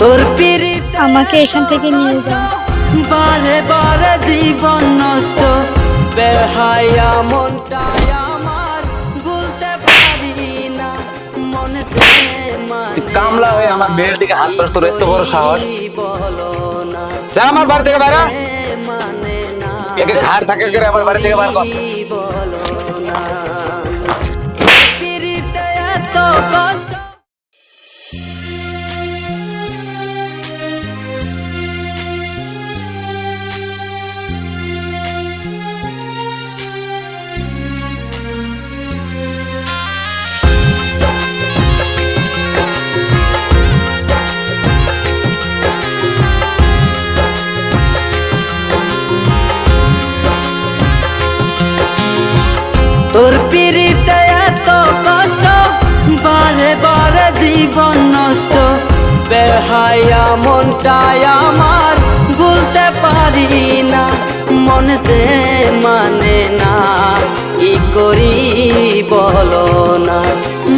তোর পিরিত আমাকে এখান থেকে নিয়ে যাও। বারে বারে জীবন নষ্ট, বেহায়া মনটাই আমার ভুলতে পারি না, মনে সে কামলা হয়ে আমার মেয়ের দিকে হাত বাড়াস, তোর এত বড় সাহস? বলো না, যা আমার বাড়ি থেকে বাইরে। মানে না একে ঘাড় থাকে করে আমার বাড়ি থেকে বার কর। বলো না, পিরিতে এত কষ্ট। তোর পিরিতে এত কষ্ট, বারে বারে জীবন নষ্ট, বেহায়া মনটাই আমার ভুলতে পারি না, মন সে মানে না, কি করি বলো না,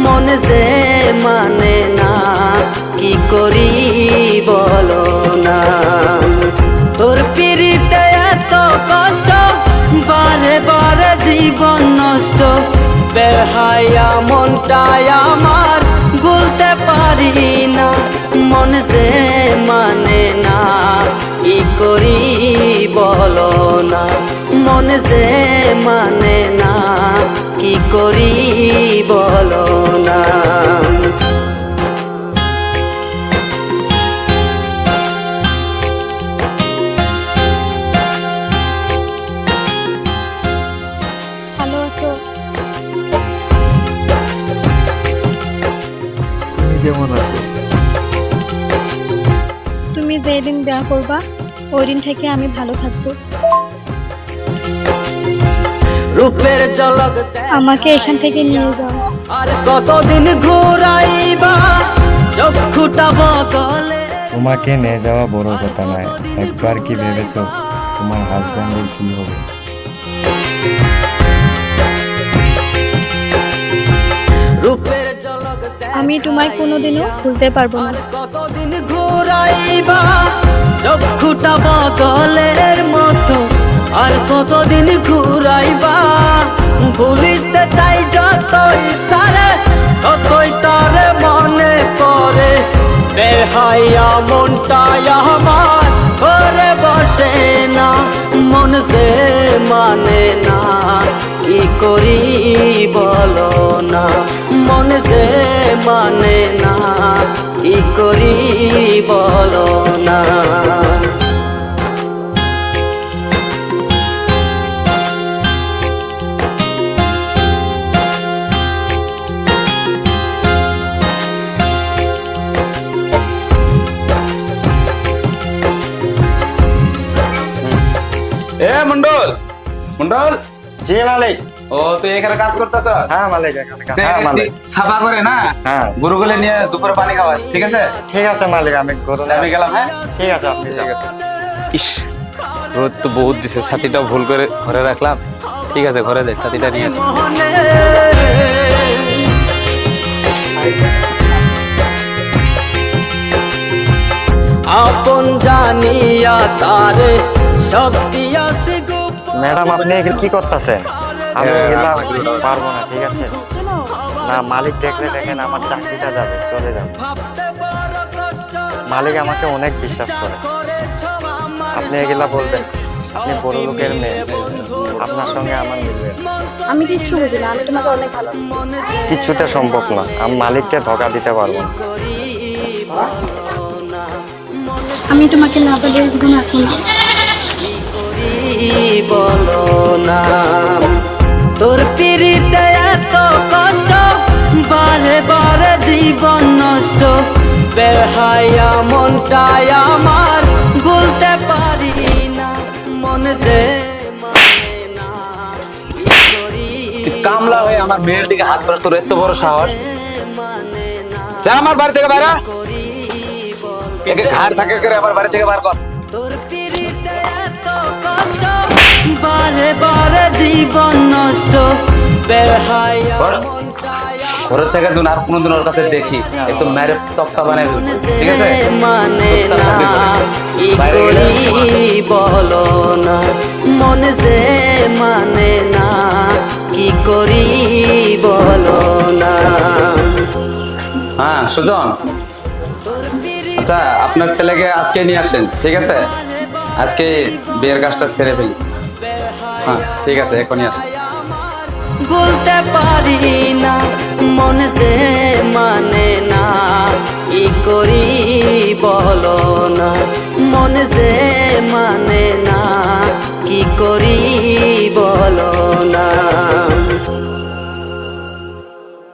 মন সে মানে না, কি করি বলো না। তোর পিরিতে এত কষ্ট, বারে বারে জীবন নষ্ট, বেহায়া মনটাই আমার ভুলতে পারি না, মন সে মানে না, কি করি বলো না, মন সে মানে না, কি করি বলো না। ভালো আছো? তুমি কেমন আছো? তুমি যেদিন বিয়ে করবা ওই দিন থেকে আমি ভালো থাকবো। রূপের ঝলক আমাকে এখান থেকে নিয়ে যাও। আর কতদিন ঘুরাইবা চক্ষুটা বদলে। তোমাকে নিয়ে যাওয়া বড় কথা নয়, একবার কি ভেবেছো তোমার হাজব্যান্ডের কি হবে? রূপের ঝলক আমি তোমায় কোনোদিনও ভুলতে পারবো না। কতদিন ঘুরাইবা চক্ষুটা বদলের মতো, আর কতদিন ঘুরাইবা, ভুলিতে চাই যতই তারে ততই তারে মনে পড়ে, বেহায়া মনটাই আমার ঘরে বসে না, মন সে মানে না, কি করি বলো না, মন সে মানে না, কি করি বলো না। এ মন্ডল, মন্ডল। জি মালিক। ও তুই এখানে কাজ করতেছ? হ্যাঁ মালিক, এখানে হ্যাঁ মালিক। সাফা করে না, হ্যাঁ গরুগুলো নিয়ে দুপুরে পানি খাওয়াস, ঠিক আছে? ঠিক আছে মালিক, আমি গরু আমি গেলাম। হ্যাঁ ঠিক আছে, আপনি যান। ঠিক আছে। ইস, রোদ তো বহুত দিছে, ছাতিটাও ভুল করে ঘরে রাখলাম। ঠিক আছে, ঘরে যাই, ছাতিটা নিয়ে আসি। মনে আপন জানিয়া তারে সব দিয়াছি গোপন। ম্যাডাম আপনি এগুলো কি করতেছেন? আমি এগুলা পারবো না, ঠিক আছে? না, মালিক দেখলে দেখেন আমার চাকরিটা যাবে, চলে যাবে। ভাবতে বড় কষ্ট, মালিক আমাকে অনেক বিশ্বাস করে। করেছ আমার আপনি এগুলা বলবেন, আপনি বড় লোকের মেয়ে, আপনার সঙ্গে আমার মিলবে না। আমি কিচ্ছু বুঝি না, আমি তোমাকে অনেক ভালো। কিছুতে সম্ভব না, আমি মালিককে ধোকা দিতে পারবো না। আমি তোমাকে না বলে একদম রাখবো না। বলো না, তোর পিরিতে এত কষ্ট, বারে বারে জীবন নষ্ট, বেহায়া মনটাই আমার ভুলতে পারি না, মন সে মানে না, কি করি কামলা হয়ে আমার মেয়ের দিকে হাত বাড়াস, তোর এত বড় সাহস? মানে না, যা আমার বাড়ি থেকে বাইরে। করি বল। একে ঘাড় থাকে করে আমার বাড়ি থেকে বার কর। তোর পিরিতে এত কষ্ট, বারে বারে জীবন নষ্ট, বেহায়া ঘরের থেকে যেন আর কোনোদিন ওর কাছে দেখি, একটু মেরে তক্তা বানাই ফেলবো, ঠিক আছে? মানে বাইরে গেলে করি বলো না, মন যে মানে না, কি করি বলো না। হ্যাঁ সুজন, আচ্ছা আপনার ছেলেকে আজকে নিয়ে আসেন, ঠিক আছে? আজকে বিয়ের কাজটা সেরে ফেলি। হ্যাঁ ঠিক আছে, এখনই আসেন। বলতে পারি না, মন যে মানে না, কি করি বলো না, মন যে মানে না, কি করি বলো না।